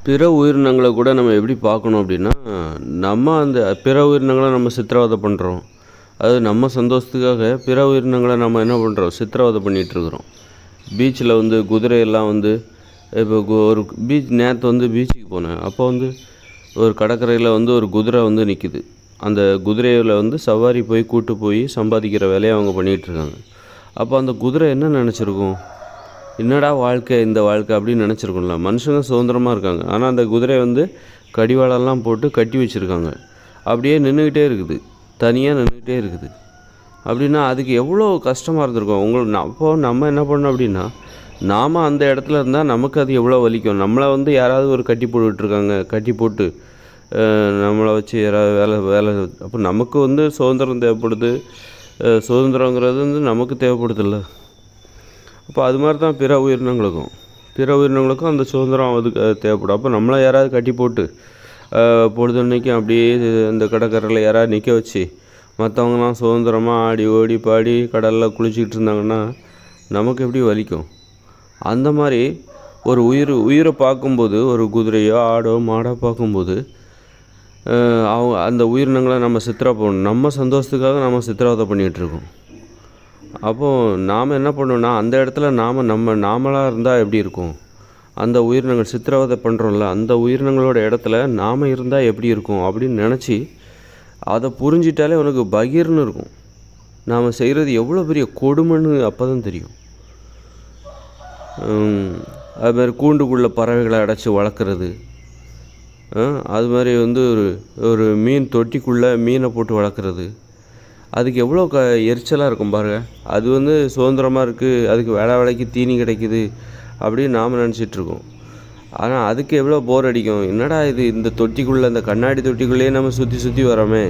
பிற உயிரினங்கள கூட நம்ம எப்படி பார்க்கணும் அப்படின்னா, நம்ம அந்த பிற உயிரினங்கள நம்ம சித்திரவதை பண்ணுறோம். அது நம்ம சந்தோஷத்துக்காக பிற உயிரினங்கள நம்ம என்ன பண்ணுறோம், சித்திரவதை பண்ணிகிட்ருக்குறோம். பீச்சில் வந்து குதிரையெல்லாம் வந்து இப்போ ஒரு நேத்து வந்து பீச்சுக்கு போனேன். அப்போ வந்து ஒரு கடற்கரையில் வந்து ஒரு குதிரை வந்து நிற்கிது. அந்த குதிரையில வந்து சவாரி போய் கூட்டு போய் சம்பாதிக்கிற வேலையை அவங்க பண்ணிகிட்ருக்காங்க. அப்போ அந்த குதிரை என்ன நினச்சிருக்கும்? என்னடா வாழ்க்கை இந்த வாழ்க்கை அப்படின்னு நினச்சிருக்கும்ல. மனுஷங்க சுதந்திரமாக இருக்காங்க. ஆனால் அந்த குதிரை வந்து கடிவாளம்லாம் போட்டு கட்டி வச்சுருக்காங்க. அப்படியே நின்றுக்கிட்டே இருக்குது. தனியாக நின்றுக்கிட்டே இருக்குது. அப்படின்னா அதுக்கு எவ்வளோ கஷ்டமாக இருந்திருக்கும். அப்போது நம்ம என்ன பண்ணோம் அப்படின்னா, நாம் அந்த இடத்துல இருந்தால் நமக்கு அது எவ்வளோ வலிக்கும். நம்மளை வந்து யாராவது ஒரு கட்டி போட்டுட்ருக்காங்க. கட்டி போட்டு நம்மளை வச்சு யாராவது வேலை வேலை அப்போ நமக்கு வந்து சுதந்திரம் தேவைப்படுது. சுதந்திரங்கிறது வந்து நமக்கு தேவைப்படுதில்ல. அப்போ அது மாதிரி தான் பிற உயிரினங்களுக்கும் அந்த சுதந்திரம் அதுக்கு தேவைப்படும். அப்போ நம்மளை யாராவது கட்டி போட்டு பொழுதன்னைக்கும் அப்படியே இந்த கடற்கரையில் யாராவது நிற்க வச்சு மற்றவங்கலாம் சுதந்திரமாக ஆடி ஓடி பாடி கடலில் குளிச்சிக்கிட்டு இருந்தாங்கன்னா நமக்கு எப்படி வலிக்கும். அந்த மாதிரி ஒரு உயிரை பார்க்கும்போது, ஒரு குதிரையோ ஆடோ மாடோ பார்க்கும்போது அவங்க அந்த உயிரினங்களை நம்ம பண்ணணும். நம்ம சந்தோஷத்துக்காக நம்ம சித்திரவதை பண்ணிகிட்ருக்கோம். அப்போது நாம் என்ன பண்ணோம்னா, அந்த இடத்துல நாமளாக இருந்தால் எப்படி இருக்கும்? அந்த உயிரினங்கள் சித்திரவதை பண்ணுறோம்ல, அந்த உயிரினங்களோட இடத்துல நாம் இருந்தால் எப்படி இருக்கும் அப்படின்னு நினச்சி அதை புரிஞ்சிட்டாலே உனக்கு பகீர்னு இருக்கும். நாம் செய்கிறது எவ்வளோ பெரிய கொடுமைன்னு அப்போ தான் தெரியும். அதுமாதிரி கூண்டுக்குள்ளே பறவைகளை அடைச்சி வளர்க்குறது, அது மாதிரி வந்து ஒரு மீன் தொட்டிக்குள்ளே மீனை போட்டு வளர்க்குறது, அதுக்கு எவ்வளோ எரிச்சலாக இருக்கும் பாருங்கள். அது வந்து சுதந்திரமாக இருக்குது, அதுக்கு வேலைக்கு தீனி கிடைக்குது அப்படின்னு நாம் நினச்சிட்ருக்கோம். ஆனால் அதுக்கு எவ்வளோ போர் அடிக்கும். என்னடா இது, இந்த தொட்டிக்குள்ளே, இந்த கண்ணாடி தொட்டிக்குள்ளேயே நம்ம சுற்றி சுற்றி வரோமே,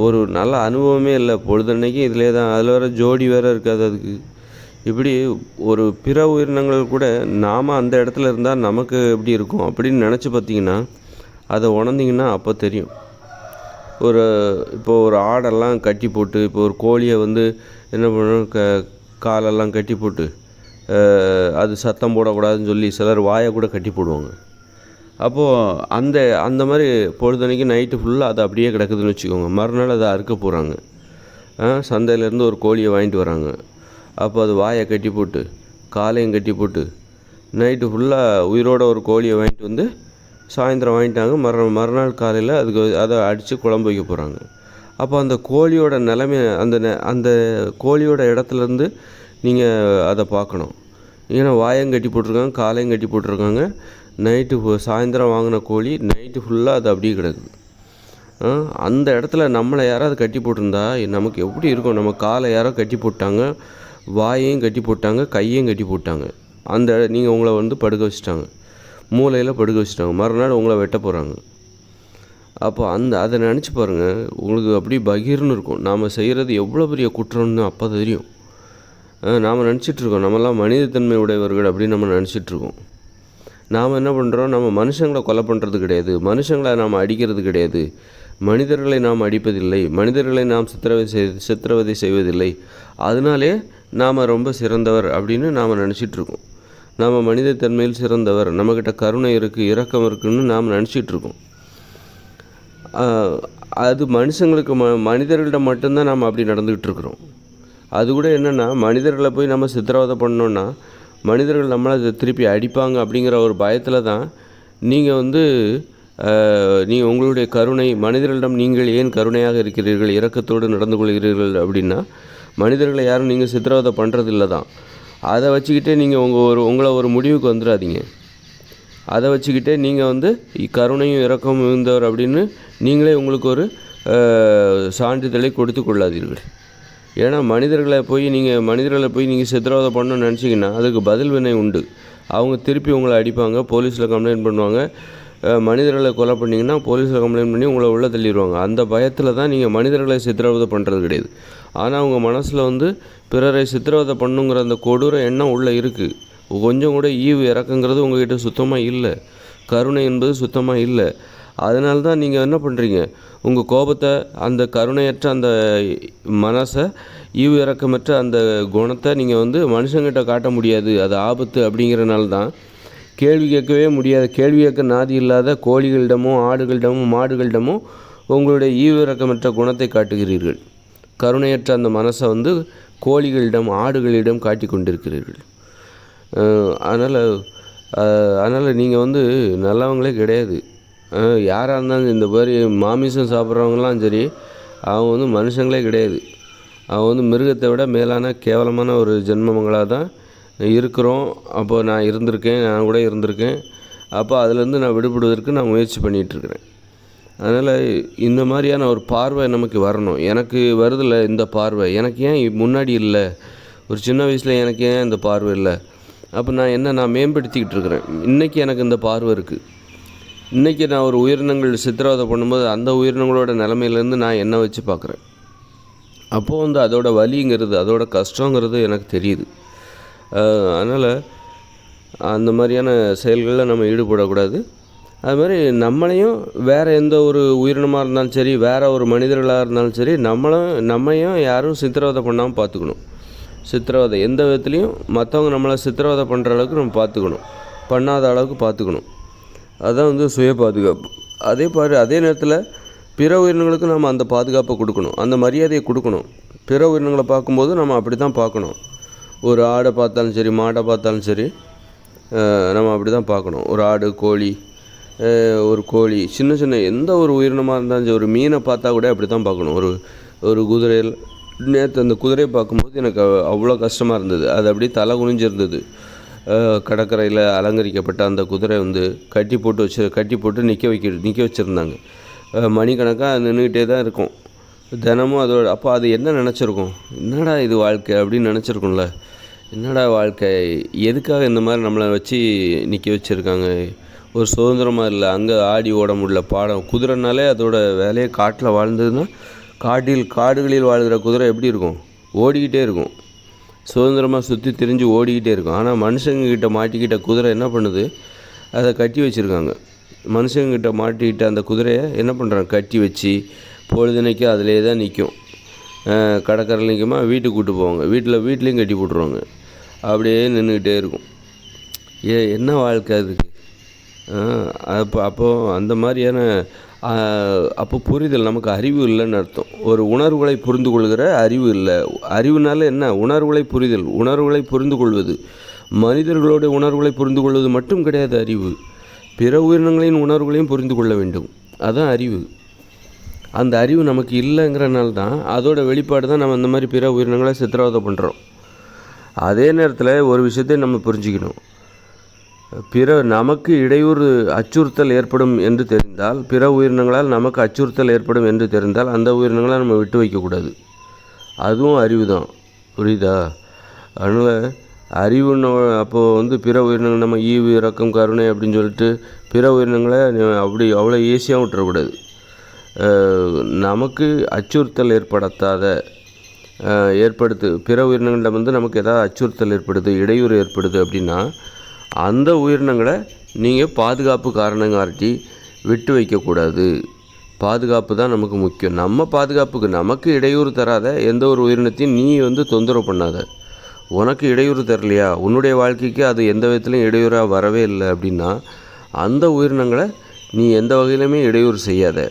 ஒரு நல்ல அனுபவமே இல்லை. பொழுதன்னைக்கு இதிலே தான். அதில் வேறு ஜோடி வேறு இருக்காது அதுக்கு. இப்படி ஒரு பிற உயிரினங்கள் கூட நாம் அந்த இடத்துல இருந்தால் நமக்கு எப்படி இருக்கும் அப்படின்னு நினச்சி பார்த்தீங்கன்னா, அதை உணர்ந்தீங்கன்னா அப்போ தெரியும். இப்போ ஒரு ஆடெல்லாம் கட்டி போட்டு, இப்போ ஒரு கோழியை வந்து என்ன பண்ணணும், காலெல்லாம் கட்டி போட்டு அது சத்தம் போடக்கூடாதுன்னு சொல்லி சிலர் வாயை கூட கட்டி போடுவாங்க. அப்போது அந்த மாதிரி பொழுதன்னைக்கு நைட்டு ஃபுல்லாக அது அப்படியே கிடக்குதுன்னு வச்சுக்கோங்க. மறுநாள் அதை அறுக்க போகிறாங்க. சந்தையிலேருந்து ஒரு கோழியை வாங்கிட்டு வராங்க. அப்போ அது வாயை கட்டி போட்டு காலையும் கட்டி போட்டு நைட்டு ஃபுல்லாக உயிரோட ஒரு கோழியை வாங்கிட்டு வந்து சாயந்தரம் வாங்கிட்டாங்க. மறுநாள் காலையில் அதை அடித்து குழம்பு வைக்க போகிறாங்க. அப்போ அந்த கோழியோட நிலைமை, அந்த கோழியோட இடத்துலேருந்து நீங்கள் அதை பார்க்கணும். ஏன்னா வாயும் கட்டி போட்டிருக்காங்க, காலையும் கட்டி போட்டிருக்காங்க. சாயந்தரம் வாங்கின கோழி நைட்டு ஃபுல்லாக அது அப்படியே கிடக்குது. அந்த இடத்துல நம்மளை யாராவது கட்டி போட்டிருந்தா நமக்கு எப்படி இருக்கும்? நம்ம காலை யாரோ கட்டி போட்டாங்க, வாயையும் கட்டி போட்டாங்க, கையையும் கட்டி போட்டாங்க. நீங்கள் உங்களை வந்து படுக்க வச்சுட்டாங்க, மூளையில் படுக்க வச்சுட்டாங்க. மறுநாள் உங்களை வெட்ட போகிறாங்க. அப்போ அதை நினச்சி பாருங்கள், உங்களுக்கு அப்படியே பகீர்னு இருக்கும். நாம் செய்கிறது எவ்வளோ பெரிய குற்றம்னு அப்போ தெரியும். நாம் நினச்சிட்ருக்கோம் நம்மலாம் மனிதத்தன்மை உடையவர்கள் அப்படின்னு நம்ம நினச்சிட்ருக்கோம். நாம் என்ன பண்ணுறோம், நம்ம மனுஷங்களை கொலை பண்ணுறது கிடையாது, மனுஷங்களை நாம் அடிக்கிறது கிடையாது, மனிதர்களை நாம் அடிப்பதில்லை, மனிதர்களை நாம் சித்திரவதை செய்வதில்லை. அதனாலே நாம் ரொம்ப சிறந்தவர் அப்படின்னு நாம் நினச்சிட்ருக்கோம். நாம் மனிதத்தன்மையில் சிறந்தவர், நம்மக்கிட்ட கருணை இருக்குது, இரக்கம் இருக்குதுன்னு நாம் நினச்சிட்ருக்கோம். அது மனுஷங்களுக்கு மனிதர்கள்ட்ட மட்டும்தான் நாம் அப்படி நடந்துக்கிட்டு இருக்கிறோம். அது கூட என்னென்னா, மனிதர்களை போய் நம்ம சித்திரவதை பண்ணோன்னா மனிதர்கள் நம்மளை திருப்பி அடிப்பாங்க அப்படிங்கிற ஒரு பயத்தில் தான் நீங்கள் வந்து உங்களுடைய கருணை, மனிதர்களிடம் நீங்கள் ஏன் கருணையாக இருக்கிறீர்கள், இரக்கத்தோடு நடந்து கொள்கிறீர்கள் அப்படின்னா, மனிதர்களை யாரும் நீங்கள் சித்திரவதை பண்ணுறதில்ல தான். அதை வச்சுக்கிட்டே நீங்கள் உங்களை ஒரு முடிவுக்கு வந்துடாதீங்க. அதை வச்சுக்கிட்டே நீங்கள் வந்து கருணையும் இரக்கமும் இருந்தவர் அப்படின்னு நீங்களே உங்களுக்கு ஒரு சான்றிதழை கொடுத்து கொள்ளாதீர்கள். ஏன்னா மனிதர்களை போய் நீங்கள் சித்திரவதை பண்ணணும்னு நினச்சிங்கன்னா அதுக்கு பதில் வினை உண்டு. அவங்க திருப்பி உங்களை அடிப்பாங்க, போலீஸில் கம்ப்ளைண்ட் பண்ணுவாங்க. மனிதர்களை கொலை பண்ணிங்கன்னா போலீஸில் கம்ப்ளைண்ட் பண்ணி உங்களை உள்ளே தள்ளிடுவாங்க. அந்த பயத்தில் தான் நீங்கள் மனிதர்களை சித்திரவதை பண்ணுறது கிடையாது. ஆனால் உங்கள் மனசில் வந்து பிறரை சித்திரவதை பண்ணுங்கிற அந்த கொடூர எண்ணம் உள்ளே இருக்குது. கொஞ்சம் கூட ஈவு இறக்கங்கிறது உங்கள்கிட்ட சுத்தமாக இல்லை, கருணை என்பது சுத்தமாக இல்லை. அதனால தான் நீங்கள் என்ன பண்ணுறீங்க, உங்கள் கோபத்தை, அந்த கருணையற்ற அந்த மனசை, ஈவு இறக்கமற்ற அந்த குணத்தை நீங்கள் வந்து மனுஷங்கிட்ட காட்ட முடியாது, அது ஆபத்து அப்படிங்கிறனால தான் கேள்வி கேட்கவே முடியாத, கேள்வி கேட்க நாதி இல்லாத கோழிகளிடமோ ஆடுகளிடமோ மாடுகளிடமோ உங்களுடைய ஈவிரக்கமற்ற குணத்தை காட்டுகிறீர்கள். கருணையற்ற அந்த மனசை வந்து கோழிகளிடம் ஆடுகளிடம் காட்டி கொண்டிருக்கிறீர்கள். அதனால் நீங்கள் வந்து நல்லவங்களே கிடையாது. யாராக இருந்தாலும் இந்த மாதிரி மாமிசம் சாப்பிட்றவங்களாம் சரி, அவங்க வந்து மனுஷங்களே கிடையாது. அவங்க வந்து மிருகத்தை விட மேலான கேவலமான ஒரு ஜென்மங்களாக தான் இருக்கிறோம். அப்போது நான் கூட இருந்திருக்கேன். அப்போ அதுலேருந்து நான் விடுபடுவதற்கு நான் முயற்சி பண்ணிகிட்ருக்கிறேன். அதனால் இந்த மாதிரியான ஒரு பார்வை நமக்கு வரணும். எனக்கு வருதில்ல இந்த பார்வை, எனக்கு ஏன் முன்னாடி இல்லை, ஒரு சின்ன வயசில் எனக்கு ஏன் இந்த பார்வை இல்லை? அப்போ நான் மேம்படுத்திக்கிட்டு இருக்கிறேன். இன்றைக்கி எனக்கு இந்த பார்வை இருக்குது. இன்றைக்கி நான் ஒரு உயிரினங்கள் சித்திரவதை பண்ணும்போது அந்த உயிரினங்களோட நிலைமையிலேருந்து நான் என்ன வச்சு பார்க்குறேன். அப்போது வந்து அதோட வலிங்கிறது, அதோட கஷ்டங்கிறது எனக்கு தெரியுது. அதனால் அந்த மாதிரியான செயல்களில் நம்ம ஈடுபடக்கூடாது. அது மாதிரி நம்மளையும் வேறு எந்த ஒரு உயிரினமாக இருந்தாலும் சரி, வேறு ஒரு மனிதர்களாக இருந்தாலும் சரி, நம்மையும் யாரும் சித்திரவதை பண்ணாமல் பார்த்துக்கணும். சித்திரவதை எந்த விதத்துலேயும் மற்றவங்க நம்மளை சித்திரவதை பண்ணுற அளவுக்கு நம்ம பார்த்துக்கணும், பண்ணாத அளவுக்கு பார்த்துக்கணும். அதுதான் வந்து சுய பாதுகாப்பு. அதே நேரத்தில் பிற உயிரினங்களுக்கு நம்ம அந்த பாதுகாப்பை கொடுக்கணும், அந்த மரியாதையை கொடுக்கணும். பிற உயிரினங்களை பார்க்கும்போது நம்ம அப்படி தான் பார்க்கணும். ஒரு ஆடை பார்த்தாலும் சரி, மாடை பார்த்தாலும் சரி, நம்ம அப்படி தான் பார்க்கணும். ஒரு ஆடு, கோழி, சின்ன எந்த ஒரு உயிரினமாக இருந்தாலும் சரி, ஒரு மீனை பார்த்தா கூட அப்படி தான் பார்க்கணும். ஒரு குதிரையில் நேற்று அந்த குதிரையை பார்க்கும்போது எனக்கு அவ்வளோ கஷ்டமாக இருந்தது. அது அப்படியே தலை குனிஞ்சிருந்தது. கடற்கரையில் அலங்கரிக்கப்பட்ட அந்த குதிரை வந்து கட்டி போட்டு நிற்க வச்சுருந்தாங்க. மணிக்கணக்காக நின்றுக்கிட்டே தான் இருக்கும் தினமும். அப்போ அது என்ன நினச்சிருக்கும், என்னடா இது வாழ்க்கை அப்படின்னு நினச்சிருக்கும்ல. என்னடா வாழ்க்கை, எதுக்காக இந்த மாதிரி நம்மளை வச்சு நிற்க வச்சுருக்காங்க, ஒரு சுதந்திரமாக இல்லை, அங்கே ஆடி ஓட முடியல. குதிரைனாலே அதோட வேலையை காட்டில் வாழ்ந்ததுன்னா, காடுகளில் வாழ்கிற குதிரை எப்படி இருக்கும், ஓடிக்கிட்டே இருக்கும், சுதந்திரமாக சுற்றி திரிஞ்சு ஓடிக்கிட்டே இருக்கும். ஆனால் மனுஷங்கிட்ட மாட்டிக்கிட்ட குதிரை என்ன பண்ணுது, அதை கட்டி வச்சுருக்காங்க. மனுஷங்கிட்ட மாட்டிக்கிட்ட அந்த குதிரையை என்ன பண்ணுறாங்க, கட்டி வச்சு பொழுதுனைக்கு அதிலே தான் நிற்கும். கடற்கரையில் நிற்குமா, வீட்டுக்கு கூப்பிட்டு போவாங்க, வீட்லேயும் கட்டி போட்டுருவாங்க. அப்படியே நின்றுக்கிட்டே இருக்கும். என்ன வாழ்க்கை அதுக்கு? அப்போது அந்த மாதிரியான அப்போ புரிதல், நமக்கு அறிவு இல்லைன்னு அர்த்தம். ஒரு உணர்வுகளை புரிந்து கொள்கிற அறிவு இல்லை. அறிவுனால என்ன, உணர்வுகளை புரிந்து கொள்வது. மனிதர்களோட உணர்வுகளை புரிந்து கொள்வது மட்டும் கிடையாது அறிவு. பிற உயிரினங்களின் உணர்வுகளையும் புரிந்து கொள்ள வேண்டும். அதுதான் அறிவு. அந்த அறிவு நமக்கு இல்லைங்கிறனால தான், அதோட வெளிப்பாடு தான் நம்ம இந்த மாதிரி பிற உயிரினங்களை சித்திரவதை பண்ணுறோம். அதே நேரத்தில் ஒரு விஷயத்தை நம்ம புரிஞ்சுக்கணும். நமக்கு இடையூறு அச்சுறுத்தல் ஏற்படும் என்று தெரிந்தால், பிற உயிரினங்களால் நமக்கு அச்சுறுத்தல் ஏற்படும் என்று தெரிந்தால் அந்த உயிரினங்களை நம்ம விட்டு வைக்கக்கூடாது. அதுவும் அறிவு தான். புரியுதா? அதனால் அறிவுன்னு அப்போது வந்து பிற உயிரினங்கள் நம்ம ஈவு, இரக்கம், கருணை அப்படின்னு சொல்லிட்டு பிற உயிரினங்களை அவ்வளோ ஈஸியாக விட்டுறக்கூடாது. நமக்கு அச்சுறுத்தல் பிற உயிரினங்களிடம் வந்து நமக்கு ஏதாவது அச்சுறுத்தல் ஏற்படுது, இடையூறு ஏற்படுது அப்படின்னா அந்த உயிரினங்களை நீங்கள் பாதுகாப்பு காரணம் காட்டி விட்டு வைக்கக்கூடாது. பாதுகாப்பு தான் நமக்கு முக்கியம். நம்ம பாதுகாப்புக்கு நமக்கு இடையூறு தராத எந்த ஒரு உயிரினத்தையும் நீ வந்து தொந்தரவு பண்ணாத. உனக்கு இடையூறு தரலையா, உன்னுடைய வாழ்க்கைக்கு அது எந்த விதத்துலையும் இடையூறாக வரவே இல்லை அப்படின்னா அந்த உயிரினங்களை நீ எந்த வகையிலுமே இடையூறு செய்யாத.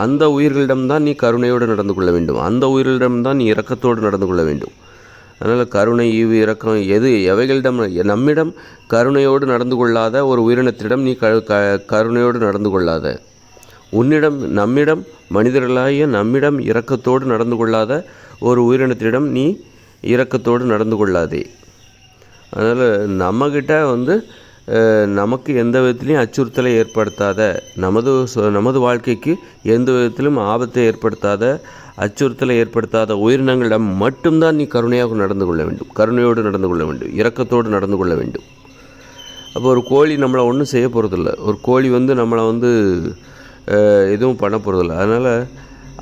அந்த உயிர்களிடம்தான் நீ கருணையோடு நடந்து கொள்ள வேண்டும். அந்த உயிர்களிடம்தான் நீ இரக்கத்தோடு நடந்து கொள்ள வேண்டும். அதனால் கருணை, ஈவு, இரக்கம் எவைகளிடம் நம்மிடம் கருணையோடு நடந்து கொள்ளாத ஒரு உயிரினத்திடம் நீ கருணையோடு நடந்து கொள்ளாத. நம்மிடம் மனிதர்களாகிய நம்மிடம் இரக்கத்தோடு நடந்து கொள்ளாத ஒரு உயிரினத்திடம் நீ இரக்கத்தோடு நடந்து கொள்ளாதே. அதனால் நம்மக்கிட்ட வந்து நமக்கு எந்த விதத்திலையும் அச்சுறுத்தலை ஏற்படுத்தாத, நமது வாழ்க்கைக்கு எந்த விதத்திலும் ஆபத்தை ஏற்படுத்தாத, அச்சுறுத்தலை ஏற்படுத்தாத உயிரினங்களிடம் மட்டும்தான் நீ கருணையோடு நடந்து கொள்ள வேண்டும், இரக்கத்தோடு நடந்து கொள்ள வேண்டும். அப்போ ஒரு கோழி நம்மளை ஒன்றும் செய்ய போகிறதில்ல. ஒரு கோழி வந்து நம்மளை வந்து எதுவும் பண்ண போகிறதில்ல. அதனால்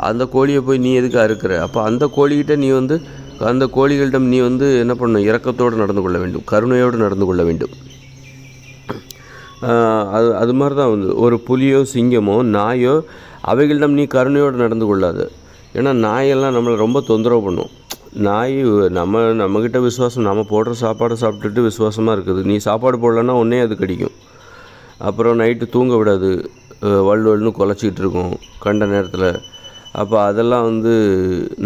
அந்த கோழியை போய் நீ எதுக்கு அறுக்கிற? அப்போ அந்த கோழிகளிடம் நீ வந்து என்ன பண்ணணும், இரக்கத்தோடு நடந்து கொள்ள வேண்டும், கருணையோடு நடந்து கொள்ள வேண்டும். அது மாதிரி தான் வந்து ஒரு புலியோ, சிங்கமோ, நாயோ, அவைகளிடம் நீ கருணையோடு நடந்து கொள்ளாது. ஏன்னா நாயெல்லாம் நம்மளை ரொம்ப தொந்தரவு பண்ணும். நாய் நம்மக்கிட்ட விசுவாசம், நம்ம போடுற சாப்பாடை சாப்பிட்டுட்டு விசுவாசமாக இருக்குது. நீ சாப்பாடு போடலன்னா உடனே அது கடிக்கும். அப்புறம் நைட்டு தூங்க விடாது, வல்லுன்னு குலைச்சிக்கிட்டு இருக்கும் கண்ட நேரத்தில். அப்போ அதெல்லாம்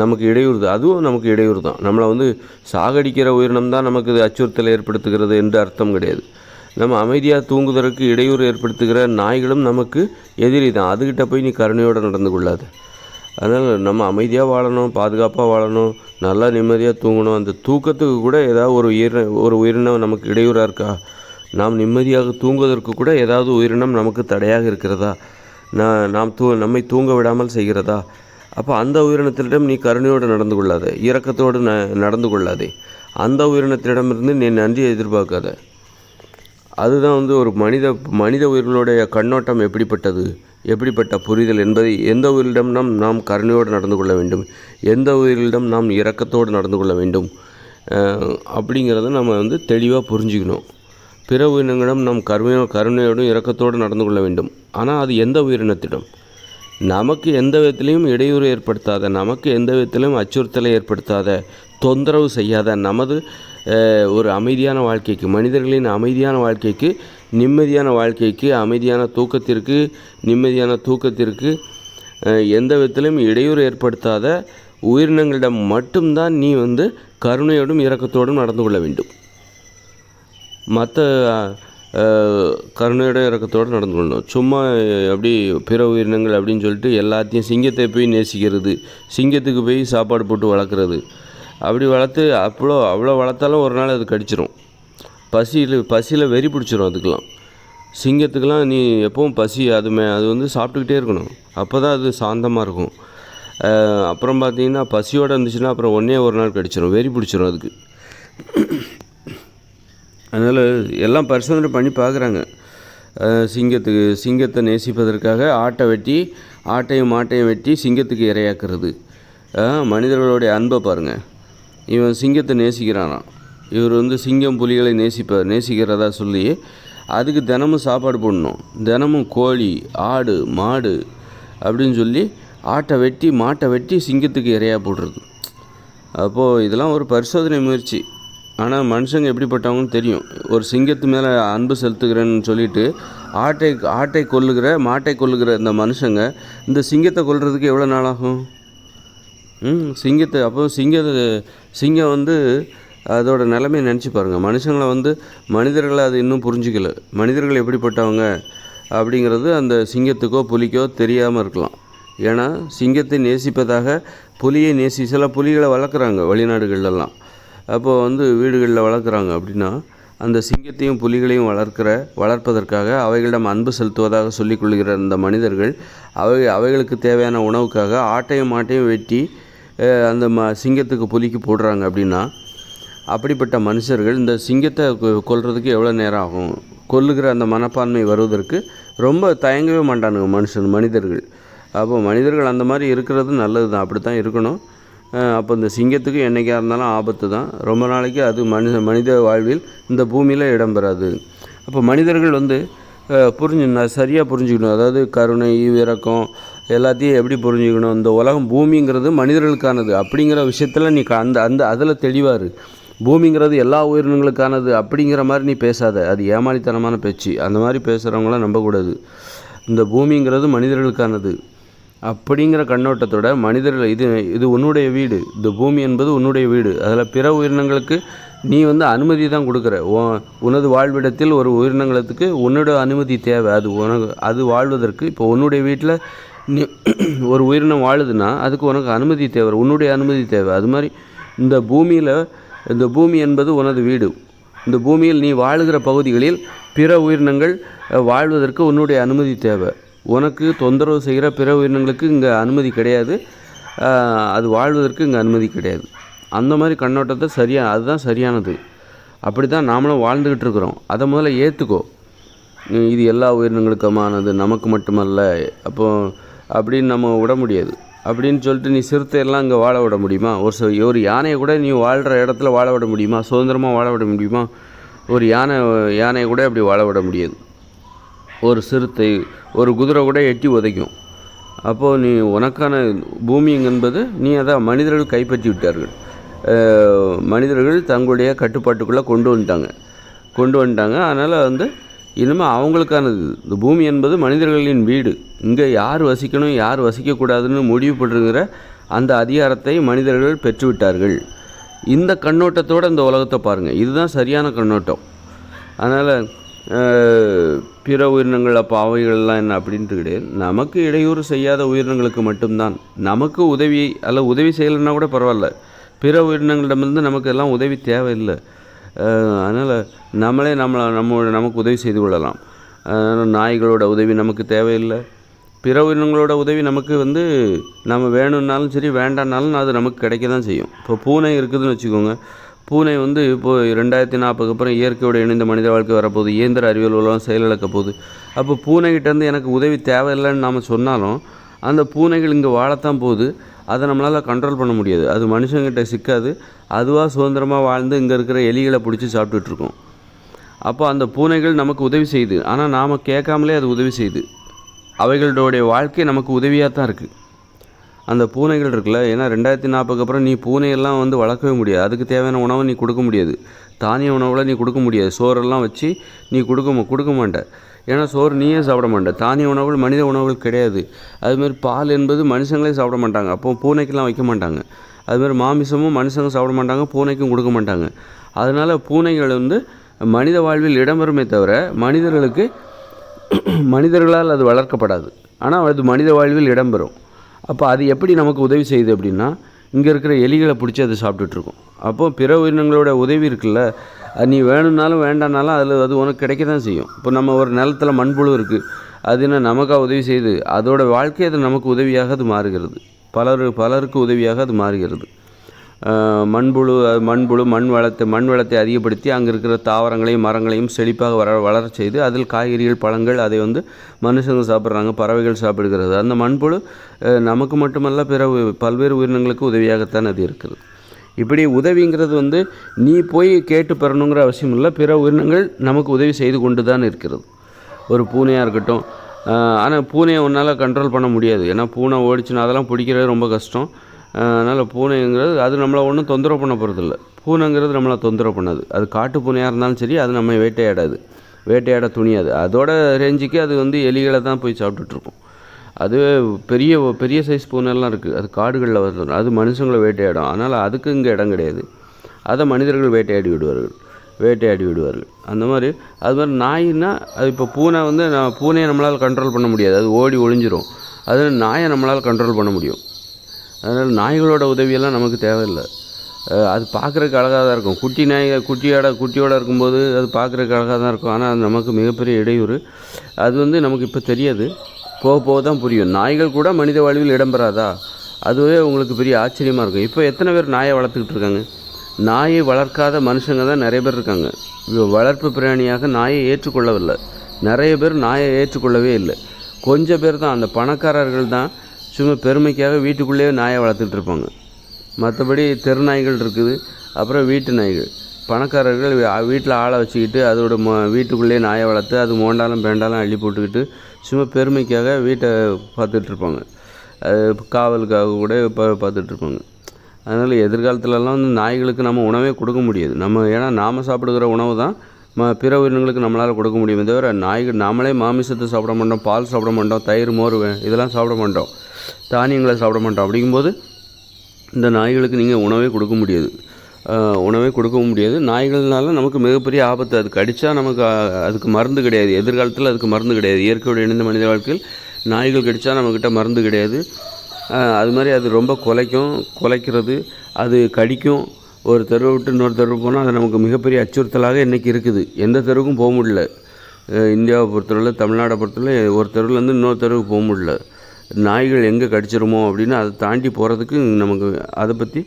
நமக்கு இடையூறு தான். அதுவும் நமக்கு இடையூறு தான். நம்மளை சாகடிக்கிற உயிரினம் தான் நமக்கு இது அச்சுறுத்தலை ஏற்படுத்துகிறது என்று அர்த்தம் கிடையாது. நம்ம அமைதியாக தூங்குவதற்கு இடையூறு ஏற்படுத்துகிற நாய்களும் நமக்கு எதிரி தான். அதுக்கிட்ட போய் நீ கருணையோடு நடந்து கொள்ளாது. அதனால் நம்ம அமைதியாக வாழணும், பாதுகாப்பாக வாழணும், நல்லா நிம்மதியாக தூங்கணும். அந்த தூக்கத்துக்கு கூட ஏதாவது ஒரு உயிரினம் நமக்கு இடையூறாக இருக்கா? நாம் நிம்மதியாக தூங்குவதற்கு கூட ஏதாவது உயிரினம் நமக்கு தடையாக இருக்கிறதா? நம்மை தூங்க விடாமல் செய்கிறதா? அப்போ அந்த உயிரினத்திடம் நீ கருணையோடு நடந்து கொள்ளாதே, இரக்கத்தோடு நடந்து கொள்ளாதே. அந்த உயிரினத்திடமிருந்து நீ நன்றியை எதிர்பார்க்காத. அதுதான் ஒரு மனித உயிர்களுடைய கண்ணோட்டம் எப்படிப்பட்ட புரிதல் என்பதை எந்த உயிரிடம் நாம் கருணையோடு நடந்து கொள்ள வேண்டும், எந்த உயிரிடம் நாம் இரக்கத்தோடு நடந்து கொள்ள வேண்டும் அப்படிங்கிறத நம்ம தெளிவாக புரிஞ்சுக்கணும். பிற உயிரினங்களிடம் நாம் கருணையோடும் இரக்கத்தோடு நடந்து கொள்ள வேண்டும். ஆனால் அது எந்த உயிரினத்திடம்? நமக்கு எந்த விதத்திலையும் இடையூறு ஏற்படுத்தாத, நமக்கு எந்த விதத்திலையும் அச்சுறுத்தலை ஏற்படுத்தாத, தொந்தரவு செய்யாத, நமது ஒரு அமைதியான வாழ்க்கைக்கு, மனிதர்களின் அமைதியான வாழ்க்கைக்கு, நிம்மதியான வாழ்க்கைக்கு, அமைதியான தூக்கத்திற்கு, நிம்மதியான தூக்கத்திற்கு எந்த விதத்திலும் இடையூறு ஏற்படுத்தாத உயிரினங்களிடம் மட்டும்தான் நீ கருணையோடும் இரக்கத்தோடும் நடந்து கொள்ள வேண்டும். மற்ற கருணையோட இறக்கத்தோடு நடந்து கொள்ளணும். சும்மா அப்படி பிற உயிரினங்கள் அப்படின்னு சொல்லிட்டு எல்லாத்தையும், சிங்கத்தை போய் நேசிக்கிறது, சிங்கத்துக்கு போய் சாப்பாடு போட்டு வளர்க்குறது, அப்படி வளர்த்து அவ்வளோ வளர்த்தாலும் ஒரு நாள் அது கடிச்சிரும். பசியில் வெறி பிடிச்சிரும். அதுக்கெலாம், சிங்கத்துக்கெலாம் நீ எப்பவும் பசி அது சாப்பிட்டுக்கிட்டே இருக்கணும். அப்போ தான் அது சாந்தமாக இருக்கும். அப்புறம் பார்த்திங்கன்னா பசியோடு இருந்துச்சுன்னா அப்புறம் ஒரு நாள் கடிச்சிரும், வெறி பிடிச்சிரும் அதுக்கு. அதனால் எல்லாம் பரிசோதனை பண்ணி பார்க்குறாங்க. சிங்கத்தை நேசிப்பதற்காக ஆட்டையும் மாட்டையும் வெட்டி சிங்கத்துக்கு இரையாக்குறது. மனிதர்களுடைய அன்பை பாருங்கள். இவன் சிங்கத்தை நேசிக்கிறானாம். இவர் சிங்கம் புலிகளை நேசிக்கிறதா சொல்லி அதுக்கு தினமும் சாப்பாடு போடணும். தினமும் கோழி, ஆடு, மாடு அப்படின்னு சொல்லி மாட்டை வெட்டி சிங்கத்துக்கு இரையாக போடுறது. அப்போது இதெல்லாம் ஒரு பரிசோதனை முயற்சி. ஆனால் மனுஷங்க எப்படிப்பட்டவங்கன்னு தெரியும். ஒரு சிங்கத்து மேலே அன்பு செலுத்துகிறேன்னு சொல்லிட்டு மாட்டை கொல்லுகிற இந்த மனுஷங்க இந்த சிங்கத்தை கொல்றதுக்கு எவ்வளோ நாள் ஆகும்? சிங்கம் அதோட நிலைமையை நினச்சி பாருங்கள். மனிதர்களை அது இன்னும் புரிஞ்சிக்கல. மனிதர்கள் எப்படிப்பட்டவங்க அப்படிங்கிறது அந்த சிங்கத்துக்கோ புலிக்கோ தெரியாமல் இருக்கலாம். ஏன்னா சிங்கத்தை நேசிப்பதாக சில புலிகளை வளர்க்குறாங்க வெளிநாடுகள்லாம். அப்போது வீடுகளில் வளர்க்குறாங்க. அப்படின்னா அந்த சிங்கத்தையும் புலிகளையும் வளர்ப்பதற்காக அவைகளிடம் அன்பு செலுத்துவதாக சொல்லிக்கொள்கிற இந்த மனிதர்கள் அவைகளுக்கு தேவையான உணவுக்காக ஆட்டையும் மாட்டையும் வெட்டி அந்த சிங்கத்துக்கு புலிக்கு போடுறாங்க. அப்படின்னா அப்படிப்பட்ட மனுஷர்கள் இந்த சிங்கத்தை கொல்றதுக்கு எவ்வளோ நேரம் ஆகும்? கொல்லுகிற அந்த மனப்பான்மை வருவதற்கு ரொம்ப தயங்கவே மாட்டானுங்க மனிதர்கள். அப்போ மனிதர்கள் அந்த மாதிரி இருக்கிறது நல்லது தான், அப்படி தான் இருக்கணும். அப்போ இந்த சிங்கத்துக்கு என்றைக்காக இருந்தாலும் ஆபத்து தான். ரொம்ப நாளைக்கு அது மனித வாழ்வில் இந்த பூமியில் இடம்பெறாது. அப்போ மனிதர்கள் சரியாக புரிஞ்சுக்கணும். அதாவது கருணை, இரக்கம் எல்லாத்தையும் எப்படி புரிஞ்சுக்கணும்? இந்த உலகம் பூமிங்கிறது மனிதர்களுக்கானது அப்படிங்கிற விஷயத்தில் நீ அதில் தெளிவாரு. பூமிங்கிறது எல்லா உயிரினங்களுக்கானது அப்படிங்கிற மாதிரி நீ பேசாத. அது ஏமாளித்தனமான பேச்சு. அந்த மாதிரி பேசுகிறவங்களாம் நம்பக்கூடாது. இந்த பூமிங்கிறது மனிதர்களுக்கானது அப்படிங்கிற கண்ணோட்டத்தோட மனிதர்கள் இது உன்னுடைய வீடு, இந்த பூமி என்பது உன்னுடைய வீடு. அதில் பிற உயிரினங்களுக்கு நீ அனுமதி தான் கொடுக்குற. உனது வாழ்விடத்தில் ஒரு உயிரினங்களுக்கு உன்னோட அனுமதி தேவை. அது வாழ்வதற்கு இப்போ உன்னுடைய வீட்டில் நீ ஒரு உயிரினம் வாழுதுன்னா அதுக்கு உனக்கு அனுமதி தேவை, உன்னுடைய அனுமதி தேவை. அது மாதிரி இந்த பூமி என்பது உனது வீடு. இந்த பூமியில் நீ வாழுகிற பகுதிகளில் பிற உயிரினங்கள் வாழ்வதற்கு உன்னுடைய அனுமதி தேவை. உனக்கு தொந்தரவு செய்கிற பிற உயிரினங்களுக்கு இங்கே அனுமதி கிடையாது. அது வாழ்வதற்கு இங்கே அனுமதி கிடையாது. அந்த மாதிரி கண்ணோட்டத்தை அதுதான் சரியானது. அப்படி தான் நாமளும் வாழ்ந்துக்கிட்டு இருக்கிறோம். அதை முதல்ல ஏற்றுக்கோ. இது எல்லா உயிரினங்களுக்குமானது, நமக்கு மட்டுமல்ல. அப்படின்னு நம்ம விட முடியாது. அப்படின்னு சொல்லிட்டு நீ சிறுத்தையெல்லாம் இங்கே வாழ விட முடியுமா? ஒரு யானையை கூட நீ வாழ்கிற இடத்துல வாழ விட முடியுமா? சுதந்திரமாக வாழ விட முடியுமா? ஒரு யானையை கூட அப்படி வாழ விட முடியாது. ஒரு சிறுத்தை, ஒரு குதிரை கூட எட்டி உதைக்கும். அப்போது நீ உனக்கான பூமி என்பது நீ அதான் மனிதர்கள் கைப்பற்றி விட்டார்கள். மனிதர்கள் தங்களுடைய கட்டுப்பாட்டுக்குள்ளே கொண்டு வந்துட்டாங்க. அதனால் வந்து இனிமேல் அவங்களுக்கானது. இந்த பூமி என்பது மனிதர்களின் வீடு. இங்கே யார் வசிக்கணும் யார் வசிக்கக்கூடாதுன்னு முடிவு பண்ணுற அந்த அதிகாரத்தை மனிதர்கள் பெற்றுவிட்டார்கள். இந்த கண்ணோட்டத்தோடு இந்த உலகத்தை பாருங்கள். இதுதான் சரியான கண்ணோட்டம். அதனால் பிற உயிரினங்கள் அப்போ அவைகள்லாம் என்ன அப்படின்ட்டு கிடையாது. நமக்கு இடையூறு செய்யாத உயிரினங்களுக்கு மட்டும்தான் நமக்கு உதவி உதவி செய்யலைன்னா கூட பரவாயில்ல. பிற உயிரினங்களிடமிருந்து நமக்கு எல்லாம் உதவி தேவையில்லை. அதனால் நம்மளே நமக்கு உதவி செய்து கொள்ளலாம். நாய்களோட உதவி நமக்கு தேவையில்லை. பிற உயிரினங்களோட உதவி நமக்கு வந்து நம்ம வேணும்னாலும் சரி வேண்டானாலும் அது நமக்கு கிடைக்க தான் செய்யும். இப்போ பூனை இருக்குதுன்னு வச்சுக்கோங்க. பூனை வந்து இப்போது 2040 அப்புறம் இயற்கையோடு இணைந்த மனித வாழ்க்கை வரப்போகுது. இயந்திர அறிவியல் உலகம் செயலிழக்க போகுது. அப்போ பூனைகிட்டேருந்து எனக்கு உதவி தேவையில்லைன்னு நாம் சொன்னாலும் அந்த பூனைகள் இங்கே வாழத்தான் போகுது. அதை நம்மளால் கண்ட்ரோல் பண்ண முடியாது. அது மனுஷங்கிட்ட சிக்காது. அதுவாக சுதந்திரமாக வாழ்ந்து இங்கே இருக்கிற எலிகளை பிடிச்சி சாப்பிட்டுட்ருக்கோம். அப்போ அந்த பூனைகள் நமக்கு உதவி செய்யுது. ஆனால் நாம் கேட்காமலே அது உதவி செய்யுது. அவைகளுடைய வாழ்க்கை நமக்கு உதவியாக தான் இருக்குது. அந்த பூனைகள் இருக்குல்ல, ஏன்னா 2040 அப்புறம் நீ பூனையெல்லாம் வந்து வளர்க்கவே முடியாது. அதுக்கு தேவையான உணவை நீ கொடுக்க முடியாது. தானிய உணவில் நீ கொடுக்க முடியாது. சோறெல்லாம் வச்சு நீ கொடுக்க மாட்ட. ஏன்னா சோறு நீயே சாப்பிட மாட்ட. தானிய உணவுகள் மனித உணவுகள் கிடையாது. அதுமாதிரி பால் என்பது மனுஷங்களே சாப்பிட மாட்டாங்க. அப்போ பூனைக்கெல்லாம் வைக்க மாட்டாங்க. அதுமாதிரி மாமிசமும் மனுஷங்க சாப்பிட மாட்டாங்க, பூனைக்கும் கொடுக்க மாட்டாங்க. அதனால் பூனைகள் வந்து மனித வாழ்வில் இடம்பெறுமே தவிர மனிதர்களால் அது வளர்க்கப்படாது. ஆனால் அது மனித வாழ்வில் இடம்பெறும். அப்போ அது எப்படி நமக்கு உதவி செய்யுது அப்படின்னா, இங்கே இருக்கிற எலிகளை பிடிச்சி அதை சாப்பிட்டுட்ருக்கோம். அப்போது பிற உயிரினங்களோட உதவி இருக்குல்ல, அது நீ வேணும்னாலும் வேண்டானாலும் அது உனக்கு கிடைக்க தான் செய்யும். இப்போ நம்ம ஒரு நிலத்தில் மண்புழு இருக்குது. அது என்ன நமக்காக உதவி செய்யுது? அதோட வாழ்க்கை அது நமக்கு உதவியாக அது மாறுகிறது. பலருக்கு உதவியாக அது மாறுகிறது. மண்புழு மண் வளத்தை அதிகப்படுத்தி அங்கே இருக்கிற தாவரங்களையும் மரங்களையும் செழிப்பாக வளர செய்து அதில் காய்கறிகள் பழங்கள் அதை வந்து மனுஷங்க சாப்பிட்றாங்க, பறவைகள் சாப்பிடுகிறது. அந்த மண்புழு நமக்கு மட்டுமல்ல பல்வேறு உயிரினங்களுக்கு உதவியாகத்தான் அது இருக்குது. இப்படி உதவிங்கிறது வந்து நீ போய் கேட்டு பெறணுங்கிற அவசியம் இல்லை. பிற உயிரினங்கள் நமக்கு உதவி செய்து கொண்டு தான் இருக்கிறது. ஒரு பூனையாக இருக்கட்டும். ஆனால் பூனையை உன்னால் கண்ட்ரோல் பண்ண முடியாது. ஏன்னா பூனை ஓடிச்சுன்னா அதெல்லாம் பிடிக்கிறது ரொம்ப கஷ்டம். அதனால் பூனைங்கிறது அது நம்மளை ஒன்றும் தொந்தரவு பண்ண போகிறதில்ல. பூனைங்கிறது நம்மளை தொந்தரவு பண்ணாது. அது காட்டு பூனையாக இருந்தாலும் சரி, அது நம்ம வேட்டையாட துணியாது. அதோட ரேஞ்சுக்கு அது வந்து எலிகளை தான் போய் சாப்பிட்டுட்ருக்கும். அது பெரிய சைஸ் பூனைலாம் இருக்குது. அது காடுகளில் வருது. அது மனுஷங்களை வேட்டையாடும். அதனால் அதுக்கு இங்கே இடம் கிடையாது. அதை மனிதர்கள் வேட்டையாடி விடுவார்கள். அந்த மாதிரி நாயின்னா அது இப்போ பூனை வந்து பூனையை நம்மளால் கண்ட்ரோல் பண்ண முடியாது. அது ஓடி ஒளிஞ்சிரும். அது நாயை நம்மளால் கண்ட்ரோல் பண்ண முடியும். அதனால் நாய்களோட உதவியெல்லாம் நமக்கு தேவையில்லை. அது பார்க்குறதுக்கு அழகாக தான் இருக்கும். குட்டியோட இருக்கும்போது அது பார்க்குறதுக்கு அழகாக தான் இருக்கும். ஆனால் அது நமக்கு மிகப்பெரிய இடையூறு. அது வந்து நமக்கு இப்போ தெரியாது. போக தான் புரியும். நாய்கள் கூட மனித வாழ்வில் இடம்பெறாதா? அதுவே உங்களுக்கு பெரிய ஆச்சரியமாக இருக்கும். இப்போ எத்தனை பேர் நாயை வளர்த்துக்கிட்டு இருக்காங்க? நாயை வளர்க்காத மனுஷங்க தான் நிறைய பேர் இருக்காங்க. வளர்ப்பு பிராணியாக நாயை ஏற்றுக்கொள்ளவில்லை. நிறைய பேர் நாயை ஏற்றுக்கொள்ளவே இல்லை. கொஞ்சம் பேர் தான், அந்த பணக்காரர்கள் தான் சும்மா பெருமைக்காக வீட்டுக்குள்ளேயே நாயை வளர்த்துட்டு இருப்பாங்க. மற்றபடி தெரு நாய்கள் இருக்குது, அப்புறம் வீட்டு நாய்கள். பணக்காரர்கள் வீட்டில் ஆளை வச்சுக்கிட்டு அதோட வீட்டுக்குள்ளேயே நாயை வளர்த்து அது மோண்டாலும் பேண்டாலும் அள்ளி போட்டுக்கிட்டு சும்மா பெருமைக்காக வீட்டை பார்த்துட்ருப்பாங்க. காவலுக்காக கூட பார்த்துட்ருப்பாங்க. அதனால் எதிர்காலத்துலலாம் வந்து நாய்களுக்கு நம்ம உணவே கொடுக்க முடியாது. ஏன்னா நாம் சாப்பிடுகிற உணவு தான் பிற உயிரினங்களுக்கு நம்மளால் கொடுக்க முடியுமே தவிர நாய்கள் நாமளே மாமிசத்தை சாப்பிட மாட்டோம், பால் சாப்பிட மாட்டோம், தயிர் மோர் இதெல்லாம் சாப்பிட மாட்டோம், தானியங்களை சாப்பிட மாட்டோம். அப்படிங்கும்போது இந்த நாய்களுக்கு நீங்கள் உணவே கொடுக்க முடியாது. நாய்கள்னால நமக்கு மிகப்பெரிய ஆபத்து. அது கடித்தா நமக்கு அதுக்கு மருந்து கிடையாது. எதிர்காலத்தில் அதுக்கு மருந்து கிடையாது. இயற்கையோடு இணைந்த மனித வாழ்க்கையில் நாய்கள் கடித்தா நம்மக்கிட்ட மருந்து கிடையாது. அது மாதிரி அது ரொம்ப குலைக்கிறது, அது கடிக்கும். ஒரு தெருவை விட்டு இன்னொரு தெருவு போனால் அது நமக்கு மிகப்பெரிய அச்சுறுத்தலாக இன்றைக்கி இருக்குது. எந்த தெருவுக்கும் போக முடியல. இந்தியாவை பொறுத்தவரையில், தமிழ்நாடை பொறுத்தவரை ஒரு தெருவுலேருந்து இன்னொரு தெருவுக்கு போக முடியல. நாய்கள் எங்கே கடிச்சிருமோ அப்படின்னு அதை தாண்டி போகிறதுக்கு நமக்கு அதை பற்றி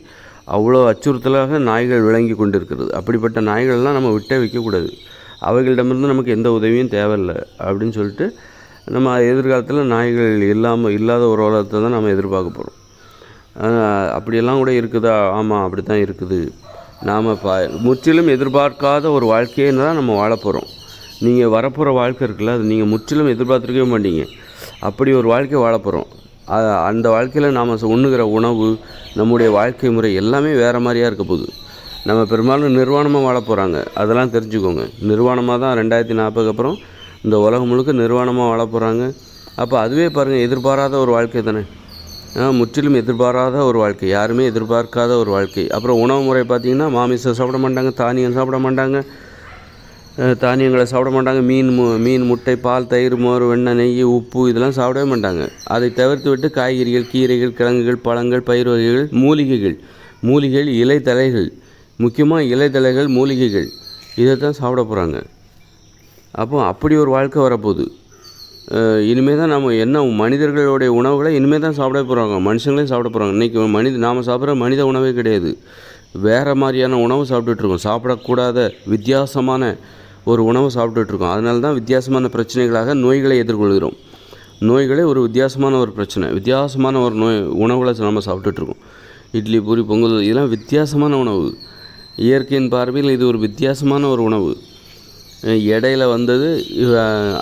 அவ்வளோ அச்சுறுத்தலாக நாய்கள் விளங்கி கொண்டு இருக்கிறது. அப்படிப்பட்ட நாய்கள்லாம் நம்ம விட்டே வைக்கக்கூடாது. அவைகளிடமிருந்து நமக்கு எந்த உதவியும் தேவையில்லை அப்படின்னு சொல்லிட்டு நம்ம எதிர்காலத்தில் நாய்கள் இல்லாத ஒரு உலகத்தை தான் நம்ம எதிர்பார்க்க போகிறோம். அப்படியெல்லாம் கூட இருக்குதா? ஆமாம், அப்படி தான் இருக்குது. நாம் முற்றிலும் எதிர்பார்க்காத ஒரு வாழ்க்கையை தான் நம்ம வாழ போகிறோம். நீங்கள் வரப்போகிற வாழ்க்கை இருக்குல்ல, அது நீங்கள் முற்றிலும் எதிர்பார்த்துருக்கவே மாட்டீங்க. அப்படி ஒரு வாழ்க்கை வாழ போகிறோம். அந்த வாழ்க்கையில் நாம் உண்ணுகிற உணவு, நம்முடைய வாழ்க்கை முறை எல்லாமே வேறு மாதிரியாக இருக்க போகுது. நம்ம பெரும்பாலும் நிர்வாணமாக வாழ போகிறாங்க, அதெல்லாம் தெரிஞ்சுக்கோங்க. நிர்வாணமாக தான் 2040 அப்புறம் இந்த உலகம் முழுக்க நிர்வாணமாக வாழ போகிறாங்க. அப்போ அதுவே பாருங்கள், எதிர்பாராத ஒரு வாழ்க்கை தானே. முற்றிலும் எதிர்பாராத ஒரு வாழ்க்கை, யாருமே எதிர்பார்க்காத ஒரு வாழ்க்கை. அப்புறம் உணவு முறை பார்த்திங்கன்னா, மாமிசம் சாப்பிட மாட்டாங்க, தானியம் சாப்பிட மாட்டாங்க, தானியங்களை சாப்பிட மாட்டாங்க, மீன், முட்டை, பால், தயிர், மோர், வெண்ணெய், நெய், உப்பு இதெல்லாம் சாப்பிடவே மாட்டாங்க. அதை தவிர்த்து விட்டு காய்கறிகள், கீரைகள், கிழங்குகள், பழங்கள், பயிர் வகைகள், மூலிகைகள், இலைத்தழைகள், முக்கியமாக இலைத்தழைகள், மூலிகைகள் இதை தான் சாப்பிட போகிறாங்க. அப்போ அப்படி ஒரு வாழ்க்கை வரப்போகுது. இனிமேல் தான் நம்ம என்ன மனிதர்களுடைய உணவுகளை இனிமேல் தான் சாப்பிட போகிறாங்க, மனுஷங்களையும் சாப்பிட போகிறாங்க. இன்றைக்கி நாம் சாப்பிட்ற மனித உணவே கிடையாது, வேறு மாதிரியான உணவு சாப்பிட்டுட்ருக்கோம். சாப்பிடக்கூடாத வித்தியாசமான ஒரு உணவு சாப்பிட்டுட்ருக்கோம். அதனால தான் வித்தியாசமான பிரச்சனைகளாக நோய்களை எதிர்கொள்கிறோம். நோய்களே ஒரு வித்தியாசமான ஒரு பிரச்சனை, வித்தியாசமான ஒரு உணவுகளை நம்ம சாப்பிட்டுட்ருக்கோம். இட்லி, பூரி, பொங்கல் இதெல்லாம் வித்தியாசமான உணவு. இயற்கையின் பார்வையில் இது ஒரு வித்தியாசமான ஒரு உணவு. இடையில வந்தது.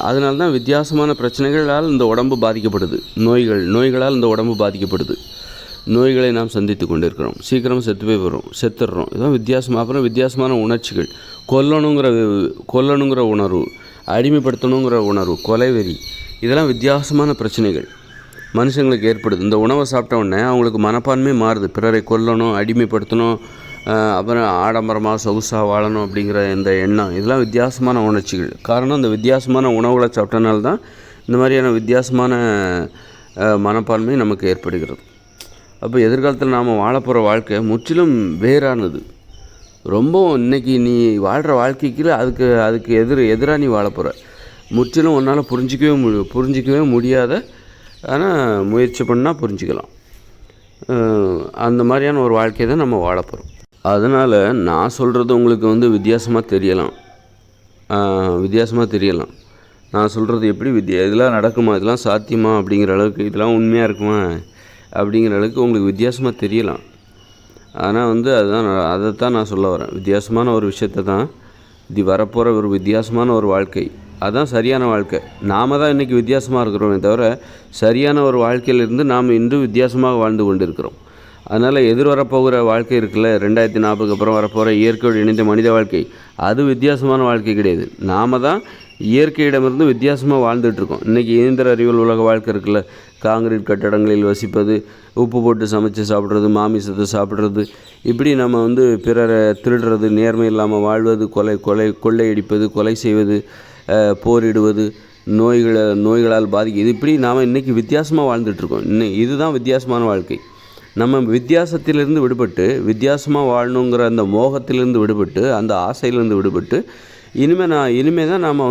அதனால தான் வித்தியாசமான பிரச்சனைகளால் இந்த உடம்பு பாதிக்கப்படுது. நோய்களால் இந்த உடம்பு பாதிக்கப்படுது. நோய்களை நாம் சந்தித்து கொண்டிருக்கிறோம். சீக்கிரம் செத்துடுறோம். இதுதான் வித்தியாசமாக. அப்புறம் வித்தியாசமான உணர்ச்சிகள், கொல்லணுங்கிற உணர்வு, அடிமைப்படுத்தணுங்கிற உணர்வு, கொலைவெறி, இதெல்லாம் வித்தியாசமான பிரச்சனைகள் மனுஷங்களுக்கு ஏற்படுது. இந்த உணவை சாப்பிட்ட உடனே அவங்களுக்கு மனப்பான்மை மாறுது. பிறரை கொல்லணும், அடிமைப்படுத்தணும், அப்புறம் ஆடம்பரமாக சொகுசாக வாழணும் அப்படிங்கிற இந்த எண்ணம், இதெல்லாம் வித்தியாசமான உணர்ச்சிகள். காரணம், இந்த வித்தியாசமான உணவுகளை சாப்பிட்டனால தான் இந்த மாதிரியான வித்தியாசமான மனப்பான்மை நமக்கு ஏற்படுகிறது. அப்போ எதிர்காலத்தில் நாம் வாழப்போகிற வாழ்க்கை முற்றிலும் வேறானது. ரொம்பவும் இன்றைக்கி நீ வாழ்கிற வாழ்க்கைக்கு அதுக்கு எதிராக நீ வாழப்போகிற. முற்றிலும் உன்னால் புரிஞ்சிக்கவே முடியாத, ஆனால் முயற்சி பண்ணால் புரிஞ்சிக்கலாம். அந்த மாதிரியான ஒரு வாழ்க்கையை தான் நம்ம வாழப்போகிறோம். அதனால் நான் சொல்கிறது உங்களுக்கு வித்தியாசமாக தெரியலாம். நான் சொல்கிறது எப்படி இதெல்லாம் நடக்குமா, இதெல்லாம் சாத்தியமா அப்படிங்கிற அளவுக்கு, இதெல்லாம் உண்மையாக இருக்குமா அப்படிங்கிற அளவுக்கு உங்களுக்கு வித்தியாசமாக தெரியலாம். ஆனால் அதைத்தான் நான் சொல்ல வரேன். வித்தியாசமான ஒரு விஷயத்தை தான், இது வரப்போகிற ஒரு வித்தியாசமான ஒரு வாழ்க்கை, அதுதான் சரியான வாழ்க்கை. நாம் தான் இன்றைக்கி வித்தியாசமாக இருக்கிறோமே தவிர, சரியான ஒரு வாழ்க்கையிலிருந்து நாம் இன்று வித்தியாசமாக வாழ்ந்து கொண்டு இருக்கிறோம். அதனால் எதிர்வரப்போகிற வாழ்க்கை இருக்குல்ல, 2040 அப்புறம் வரப்போகிற இயற்கையோடு இணைந்த மனித வாழ்க்கை, அது வித்தியாசமான வாழ்க்கை கிடையாது. நாம் தான் இயற்கையிடமிருந்து வித்தியாசமாக வாழ்ந்துட்டுருக்கோம். இன்றைக்கி இயந்திர அறிவியல் உலக வாழ்க்கை இருக்குல்ல, காங்கிரீட் கட்டடங்களில் வசிப்பது, உப்பு போட்டு சமைச்சு சாப்பிட்றது, மாமிசத்தை சாப்பிட்றது, இப்படி நம்ம பிறரை திருடுறது, நேர்மை இல்லாமல் வாழ்வது, கொள்ளையடிப்பது, கொலை செய்வது, போரிடுவது, நோய்களால் பாதிக்குது, இப்படி நாம் இன்றைக்கி வித்தியாசமாக வாழ்ந்துட்டுருக்கோம். இதுதான் வித்தியாசமான வாழ்க்கை. நம்ம வித்தியாசத்திலிருந்து விடுபட்டு, வித்தியாசமாக வாழணுங்கிற அந்த மோகத்திலிருந்து விடுபட்டு, அந்த ஆசையிலேருந்து விடுபட்டு, இனிமே தான் நாம்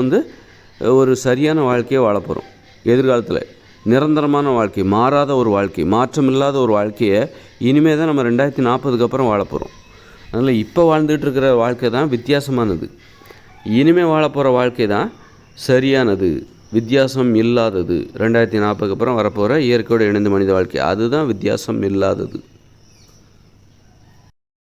ஒரு சரியான வாழ்க்கையை வாழப்போகிறோம். எதிர்காலத்தில் நிரந்தரமான வாழ்க்கை, மாறாத ஒரு வாழ்க்கை, மாற்றமில்லாத ஒரு வாழ்க்கையை இனிமே தான் நம்ம 2040 அப்புறம் வாழப்போகிறோம். அதனால் இப்போ வாழ்ந்துட்டு இருக்கிற வாழ்க்கை தான் வித்தியாசமானது. இனிமேல் வாழப்போகிற வாழ்க்கை தான் சரியானது, வித்தியாசம் இல்லாதது. 2040 அப்புறம் வரப்போகிற இயற்கையோடு இணைந்த மனித வாழ்க்கை, அதுதான் வித்தியாசம் இல்லாதது.